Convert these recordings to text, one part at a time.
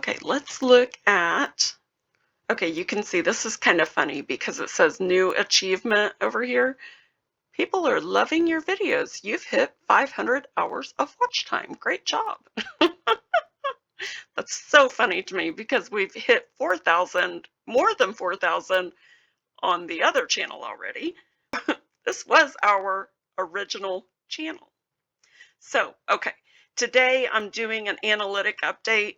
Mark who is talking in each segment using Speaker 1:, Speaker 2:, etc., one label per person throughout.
Speaker 1: Okay, let's look at, okay, you can see this is kind of funny because it says new achievement over here. People are loving your videos. You've hit 500 hours of watch time. Great job. That's so funny to me because we've hit 4,000, more than 4,000 on the other channel already. This was our original channel. So, okay, today I'm doing an analytic update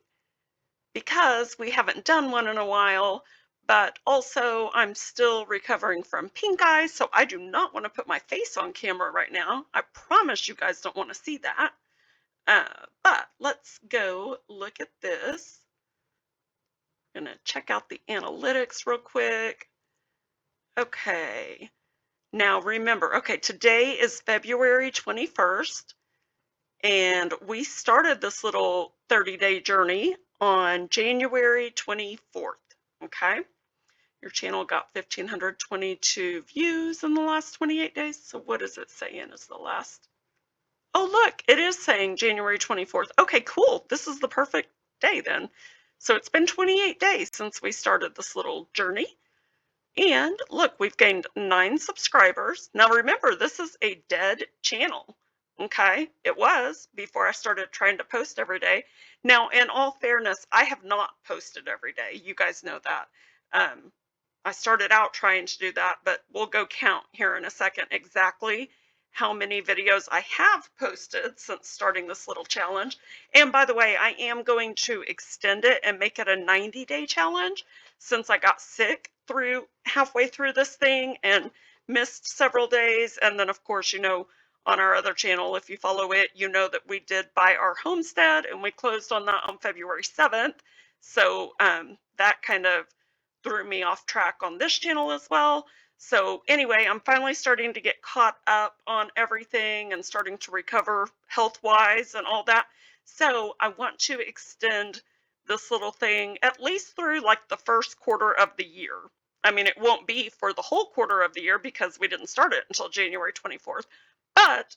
Speaker 1: because we haven't done one in a while, but also I'm still recovering from pink eye, so I do not want to put my face on camera right now. I promise you guys don't want to see that. But let's go look at this. I'm gonna check out the analytics real quick. Okay, now remember, okay, today is February 21st, and we started this little 30-day journey on January 24th, okay? Your channel got 1,522 views in the last 28 days. So what is it saying is the last? Oh, look, it is saying January 24th. Okay, cool. This is the perfect day then. So it's been 28 days since we started this little journey. And look, we've gained 9 subscribers. Now remember, this is a dead channel. Okay, it was before I started trying to post every day. Now, in all fairness, I have not posted every day. You guys know that. I started out trying to do that, but we'll go count here in a second exactly how many videos I have posted since starting this little challenge. And by the way, I am going to extend it and make it a 90-day challenge since I got sick halfway through this thing and missed several days. And then, of course, you know, on our other channel, if you follow it, you know that we did buy our homestead and we closed on that on February 7th. So that kind of threw me off track on this channel as well. So anyway, I'm finally starting to get caught up on everything and starting to recover health-wise and all that. So I want to extend this little thing at least through like the first quarter of the year. I mean, it won't be for the whole quarter of the year because we didn't start it until January 24th, but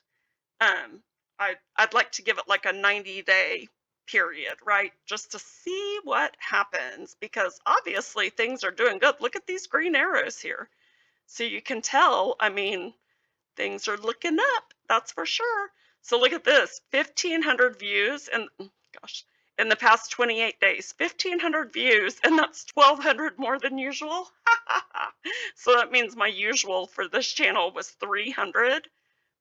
Speaker 1: I'd like to give it like a 90-day period, right? Just to see what happens because obviously things are doing good. Look at these green arrows here. So you can tell, I mean, things are looking up, that's for sure. So look at this, 1,500 views and gosh, in the past 28 days, 1,500 views, and that's 1,200 more than usual. So that means my usual for this channel was 300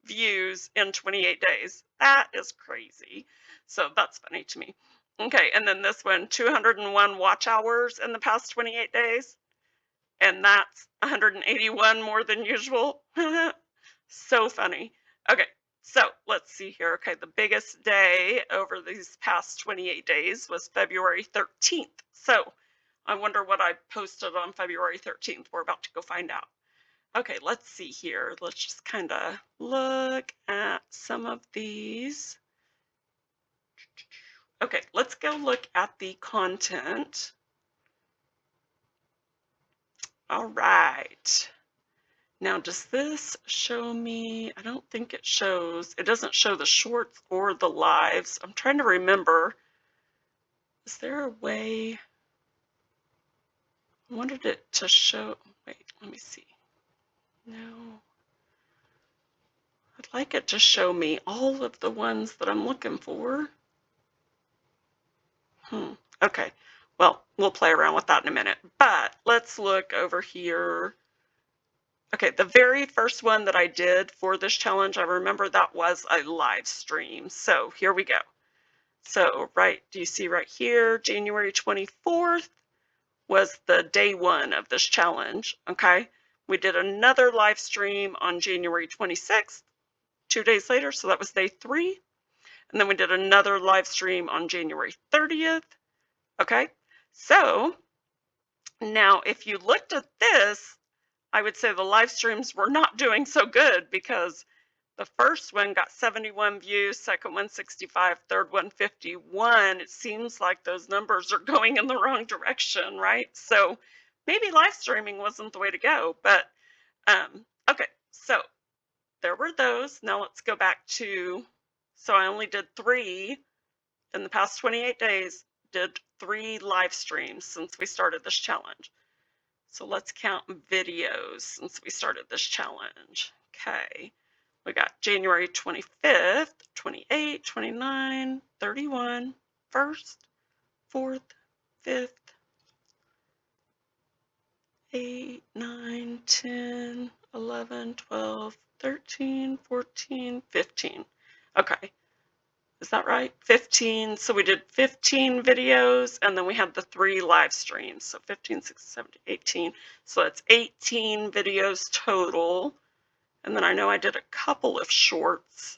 Speaker 1: views in 28 days. That is crazy. So that's funny to me. Okay, and then this one, 201 watch hours in the past 28 days. And that's 181 more than usual. So funny. Okay, so let's see here. Okay, the biggest day over these past 28 days was February 13th. So I wonder what I posted on February 13th. We're about to go find out. Okay, let's see here. Let's just kind of look at some of these. Okay, let's go look at the content. All right. Now, does this show me? I don't think it shows. It doesn't show the shorts or the lives. I'm trying to remember. Is there a way? I wanted it to show. Wait, let me see. No. I'd like it to show me all of the ones that I'm looking for. Okay. Well, we'll play around with that in a minute. But let's look over here. Okay, the very first one that I did for this challenge, I remember that was a live stream. So here we go. So do you see right here, January 24th was the day 1 of this challenge, okay? We did another live stream on January 26th, 2 days later, so that was day 3. And then we did another live stream on January 30th, okay? So now if you looked at this, I would say the live streams were not doing so good because the first one got 71 views, second one 65, third one 51. It seems like those numbers are going in the wrong direction, right? So maybe live streaming wasn't the way to go, but okay, so there were those. Now let's go back to, so I only did 3 in the past 28 days. did 3 live streams since we started this challenge. So let's count videos since we started this challenge. Okay. We got January 25th, 28th, 29th, 31st, 1st, 4th, 5th, 8, 9, 10, 11, 12, 13, 14, 15. Okay. Is that right? 15. So we did 15 videos and then we had the 3 live streams. So 15, 16, 17, 18. So that's 18 videos total. And then I know I did a couple of shorts.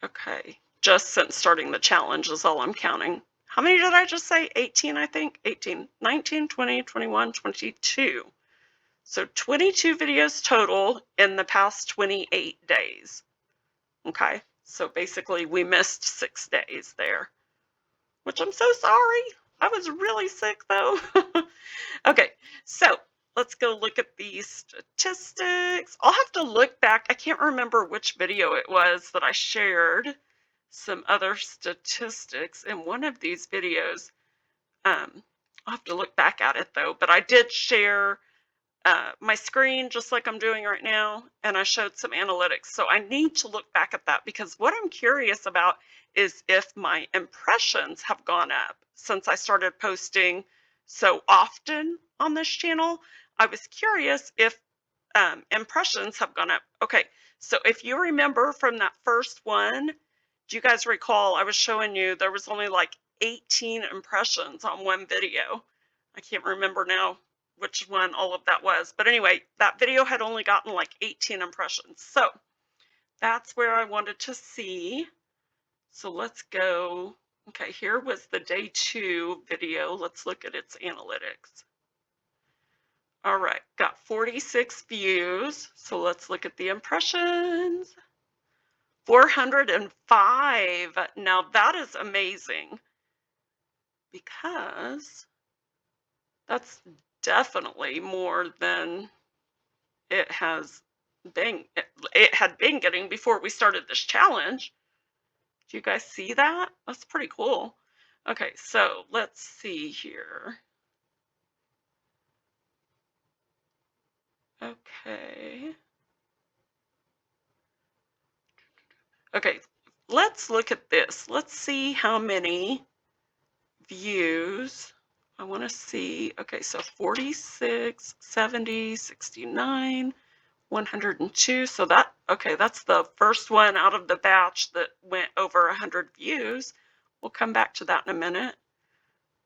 Speaker 1: Okay. Just since starting the challenge is all I'm counting. How many did I just say? 18, I think. 18, 19, 20, 21, 22. So 22 videos total in the past 28 days. Okay. So basically we missed 6 days there, which I'm so sorry. I was really sick though. Okay. So let's go look at these statistics. I'll have to look back. I can't remember which video it was that I shared some other statistics in one of these videos. I'll have to look back at it though, but I did share my screen just like I'm doing right now, and I showed some analytics. So I need to look back at that because what I'm curious about is if my impressions have gone up since I started posting so often on this channel. I was curious if impressions have gone up. Okay, so if you remember from that first one, do you guys recall I was showing you there was only like 18 impressions on one video? I can't remember now which one all of that was. But anyway, that video had only gotten like 18 impressions. So that's where I wanted to see. So let's go. Okay, here was the day 2 video. Let's look at its analytics. All right, got 46 views. So let's look at the impressions. 405. Now that is amazing because that's definitely more than it has been, it had been getting before we started this challenge. Do you guys see that? That's pretty cool. Okay, so let's see here. Okay. Okay, let's look at this. Let's see how many views. I want to see. Okay, so 46, 70, 69, 102. So that, okay, that's the first one out of the batch that went over 100 views. We'll come back to that in a minute.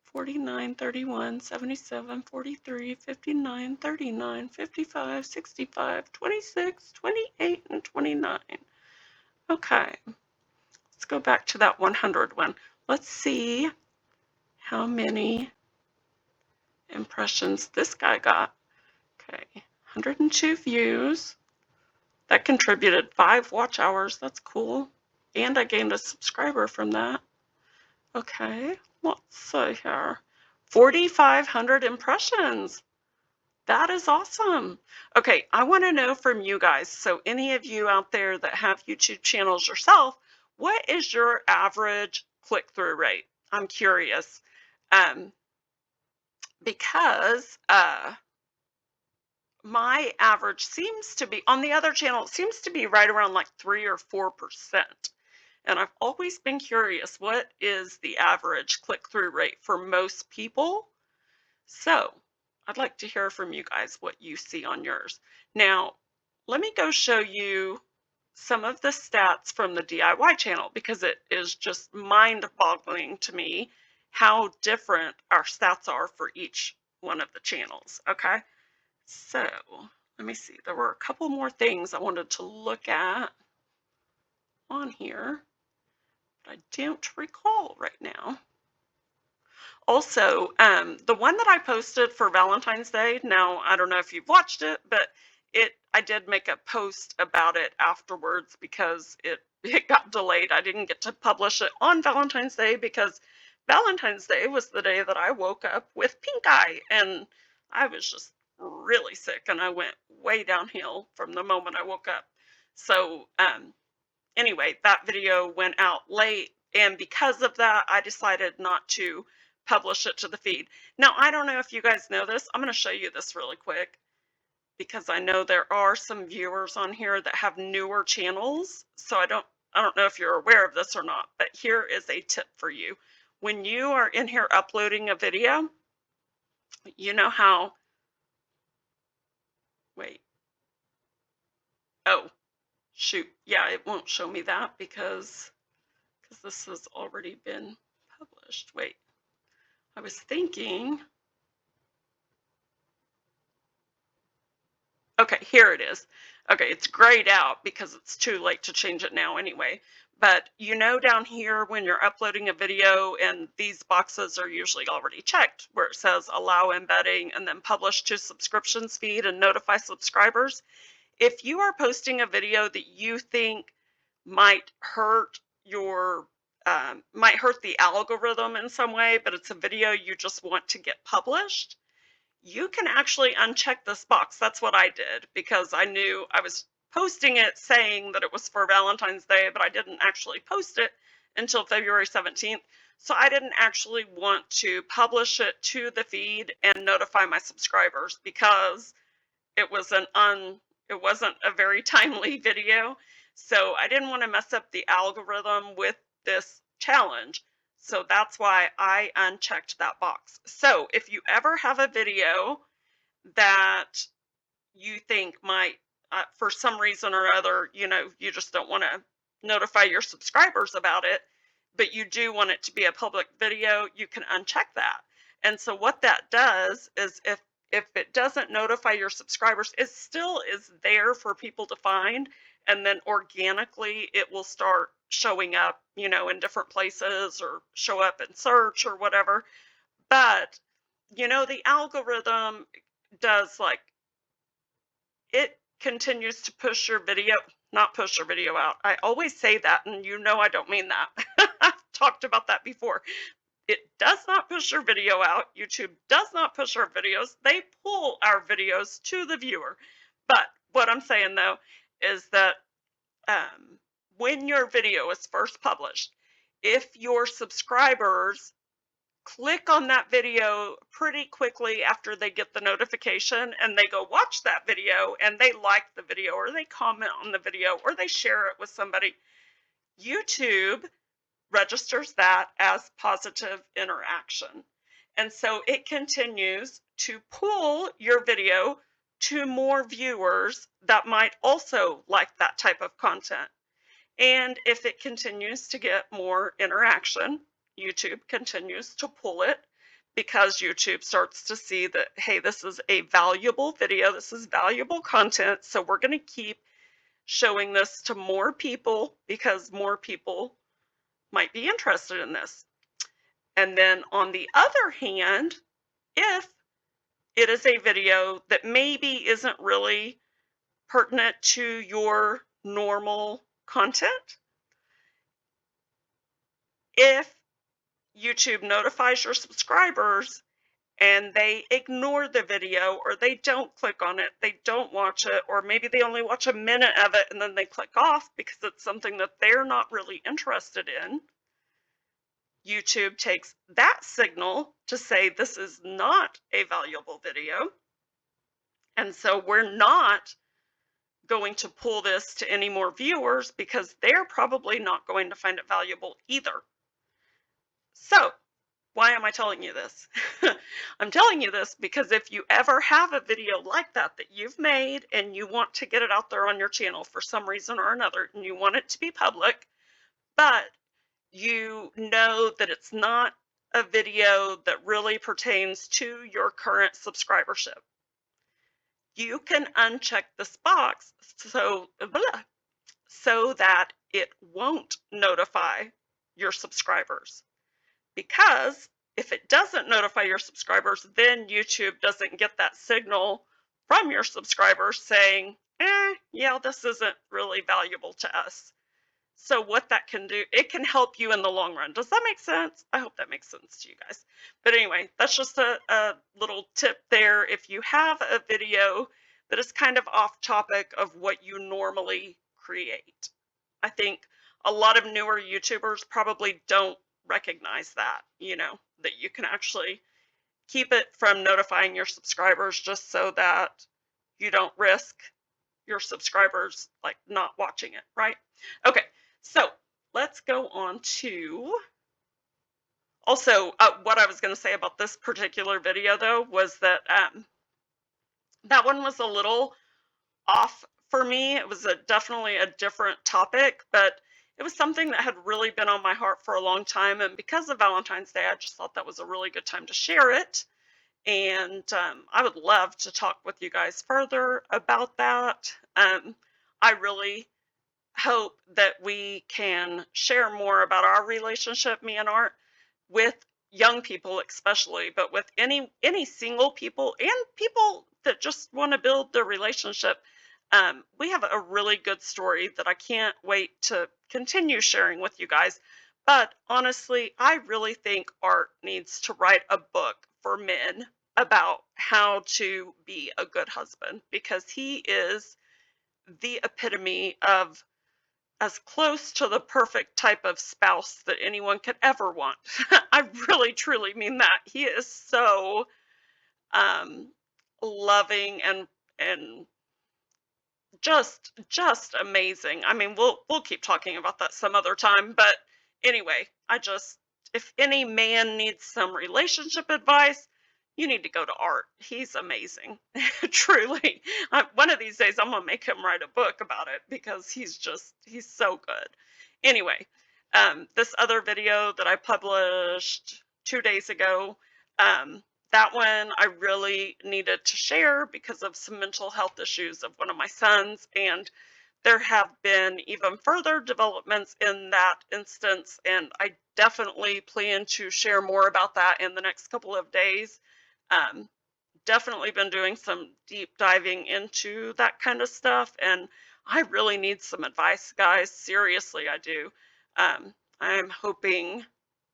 Speaker 1: 49, 31, 77, 43, 59, 39, 55, 65, 26, 28, and 29. Okay, let's go back to that 100 one. Let's see how many impressions this guy got. Okay, 102 views. That contributed 5 watch hours. That's cool. And I gained a subscriber from that. Okay, let's see here. 4,500 impressions. That is awesome. Okay, I want to know from you guys. So any of you out there that have YouTube channels yourself, what is your average click-through rate? I'm curious. Because my average seems to be, on the other channel, it seems to be right around like 3 or 4%. And I've always been curious, what is the average click-through rate for most people? So I'd like to hear from you guys what you see on yours. Now, let me go show you some of the stats from the DIY channel because it is just mind-boggling to me how different our stats are for each one of the channels, okay? So let me see. There were a couple more things I wanted to look at on here, but I don't recall right now. Also, the one that I posted for Valentine's Day, now I don't know if you've watched it, but I did make a post about it afterwards because it got delayed. I didn't get to publish it on Valentine's Day because Valentine's Day was the day that I woke up with pink eye, and I was just really sick, and I went way downhill from the moment I woke up. So anyway, that video went out late. And because of that, I decided not to publish it to the feed. Now, I don't know if you guys know this. I'm going to show you this really quick because I know there are some viewers on here that have newer channels. So I don't know if you're aware of this or not, but here is a tip for you. When you are in here uploading a video, you know how, wait, oh, shoot. Yeah, it won't show me that because this has already been published. Wait, I was thinking, okay, here it is. Okay, it's grayed out because it's too late to change it now anyway. But you know down here when you're uploading a video and these boxes are usually already checked where it says allow embedding and then publish to subscriptions feed and notify subscribers. If you are posting a video that you think might hurt your might hurt the algorithm in some way, but it's a video you just want to get published, you can actually uncheck this box. That's what I did because I knew I was posting it saying that it was for Valentine's Day, but I didn't actually post it until February 17th. So I didn't actually want to publish it to the feed and notify my subscribers because it was it wasn't a very timely video. So I didn't want to mess up the algorithm with this challenge. So that's why I unchecked that box. So if you ever have a video that you think might, for some reason or other, you just don't want to notify your subscribers about it, but you do want it to be a public video, you can uncheck that. And so what that does is if it doesn't notify your subscribers, it still is there for people to find, and then organically it will start showing up, in different places or show up in search or whatever. But, the algorithm does it continues to push your video, not push your video out. I always say that, and I don't mean that. I've talked about that before. It does not push your video out. YouTube does not push our videos. They pull our videos to the viewer. But what I'm saying, though, is that when your video is first published, if your subscribers click on that video pretty quickly after they get the notification and they go watch that video and they like the video or they comment on the video or they share it with somebody, YouTube registers that as positive interaction. And so it continues to pull your video to more viewers that might also like that type of content. And if it continues to get more interaction, YouTube continues to pull it because YouTube starts to see that, hey, this is a valuable video, this is valuable content, so we're going to keep showing this to more people because more people might be interested in this. And then on the other hand, if it is a video that maybe isn't really pertinent to your normal content, if YouTube notifies your subscribers and they ignore the video or they don't click on it, they don't watch it, or maybe they only watch a minute of it and then they click off because it's something that they're not really interested in, YouTube takes that signal to say this is not a valuable video. And so we're not going to pull this to any more viewers because they're probably not going to find it valuable either. So why am I telling you this? I'm telling you this because if you ever have a video like that you've made and you want to get it out there on your channel for some reason or another and you want it to be public, but you know that it's not a video that really pertains to your current subscribership, you can uncheck this box so that it won't notify your subscribers. Because if it doesn't notify your subscribers, then YouTube doesn't get that signal from your subscribers saying, yeah, this isn't really valuable to us. So what that can do, it can help you in the long run. Does that make sense? I hope that makes sense to you guys. But anyway, that's just a little tip there. If you have a video that is kind of off topic of what you normally create, I think a lot of newer YouTubers probably don't recognize that, that you can actually keep it from notifying your subscribers just so that you don't risk your subscribers like not watching it, right? Okay, so let's go on to also what I was going to say about this particular video though was that that one was a little off for me. It was definitely a different topic, but it was something that had really been on my heart for a long time, and because of Valentine's Day, I just thought that was a really good time to share it. And I would love to talk with you guys further about that. I really hope that we can share more about our relationship, me and Art, with young people especially, but with any single people and people that just want to build their relationship. We have a really good story that I can't wait to continue sharing with you guys. But honestly, I really think Art needs to write a book for men about how to be a good husband, because he is the epitome of as close to the perfect type of spouse that anyone could ever want. I really truly mean that. He is so um, loving and just amazing. I mean, we'll keep talking about that some other time, but anyway, if any man needs some relationship advice, you need to go to Art. He's amazing. Truly. One of these days I'm going to make him write a book about it because he's so good. Anyway, this other video that I published 2 days ago, that one I really needed to share because of some mental health issues of one of my sons, and there have been even further developments in that instance, and I definitely plan to share more about that in the next couple of days. Um, Definitely been doing some deep diving into that kind of stuff, and I really need some advice, guys. Seriously, I do. I'm hoping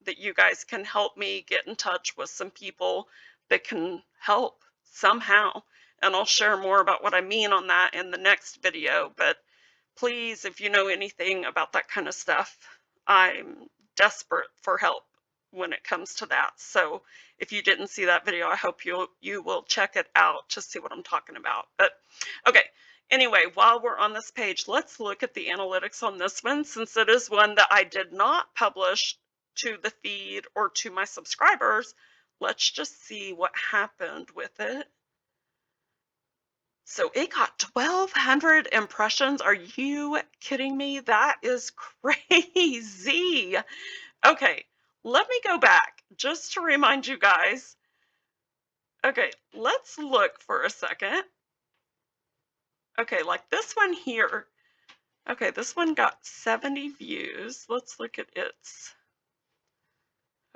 Speaker 1: that you guys can help me get in touch with some people that can help somehow, and I'll share more about what I mean on that in the next video. But please, if you know anything about that kind of stuff, I'm desperate for help when it comes to that. So if you didn't see that video, I hope you will check it out to see what I'm talking about. But okay, anyway, while we're on this page, let's look at the analytics on this one, since it is one that I did not publish to the feed or to my subscribers. Let's just see what happened with it. So it got 1,200 impressions. Are you kidding me? That is crazy. Okay, let me go back just to remind you guys. Okay, let's look for a second. Okay, like this one here. Okay, this one got 70 views. Let's look at its.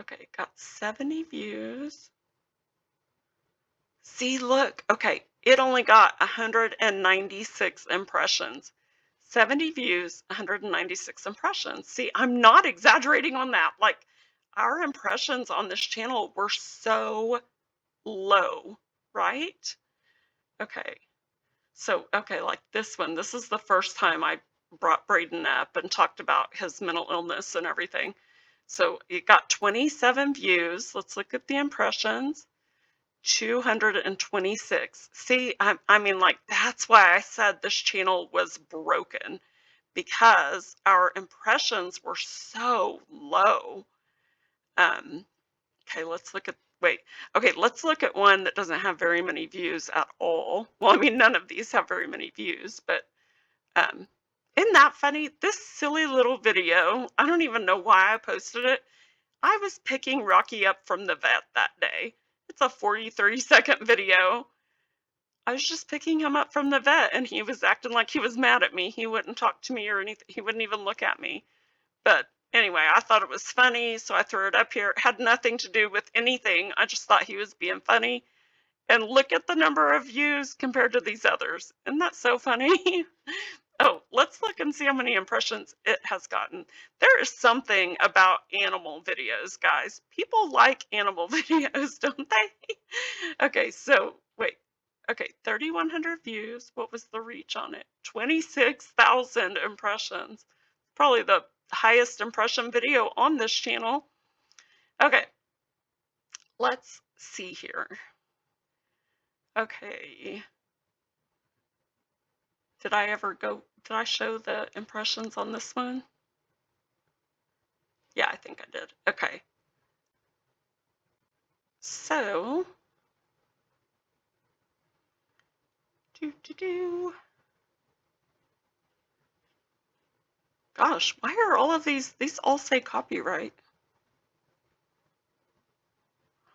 Speaker 1: Okay, got 70 views. See, look. Okay, it only got 196 impressions. 70 views, 196 impressions. See, I'm not exaggerating on that. Like, our impressions on this channel were so low, right? Okay. So, okay, like this one. This is the first time I brought Braden up and talked about his mental illness and everything. So it got 27 views. Let's look at the impressions. 226. See, I mean, like, that's why I said this channel was broken, because our impressions were so low. Okay, let's look at, wait, okay, let's look at one that doesn't have very many views at all. Well, I mean, none of these have very many views, but isn't that funny? This silly little video, I don't even know why I posted it. I was picking Rocky up from the vet that day. It's a 30-second video. I was just picking him up from the vet, and he was acting like he was mad at me. He wouldn't talk to me or anything. He wouldn't even look at me. But anyway, I thought it was funny, so I threw it up here. It had nothing to do with anything. I just thought he was being funny. And look at the number of views compared to these others. Isn't that so funny? Oh, let's look and see how many impressions it has gotten. There is something about animal videos, guys. People like animal videos, don't they? Okay, so wait. Okay, 3,100 views. What was the reach on it? 26,000 impressions. Probably the highest impression video on this channel. Okay, let's see here. Okay. Did I show the impressions on this one? Yeah, I think I did. Okay. So, gosh, why are all of these all say copyright?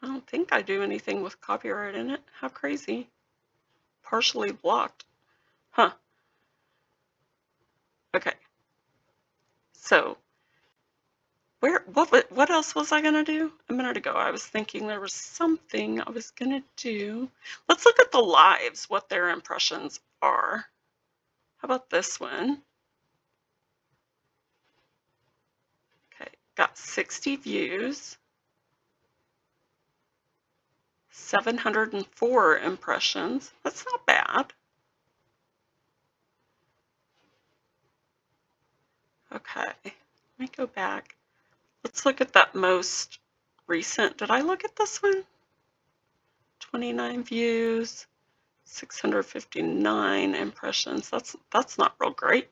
Speaker 1: I don't think I do anything with copyright in it. How crazy. Partially blocked. Huh. Okay. So, what else was I gonna do? A minute ago, I was thinking there was something I was gonna do. Let's look at the lives, what their impressions are. How about this one? Okay, got 60 views, 704 impressions. That's not bad. Okay, let me go back. Let's look at that most recent. Did I look at this one? 29 views, 659 impressions. That's not real great.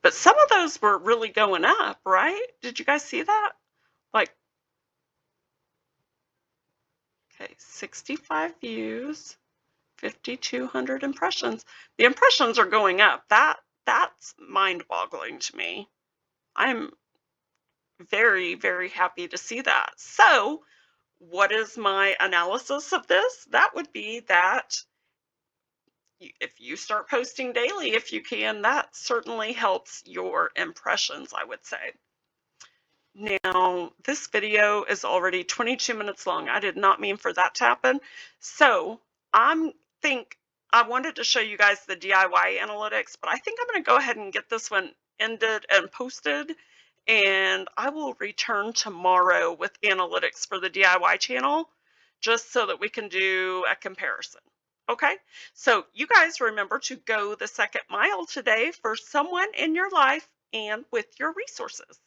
Speaker 1: But some of those were really going up, right? Did you guys see that? Like, okay, 65 views, 5,200 impressions. The impressions are going up. That's mind-boggling to me. I'm very, very happy to see that. So, what is my analysis of this? That would be that if you start posting daily, if you can, that certainly helps your impressions, I would say. Now, this video is already 22 minutes long. I did not mean for that to happen. So I wanted to show you guys the DIY analytics, but I think I'm going to go ahead and get this one ended and posted. And I will return tomorrow with analytics for the DIY channel, just so that we can do a comparison. Okay, so you guys remember to go the second mile today for someone in your life and with your resources.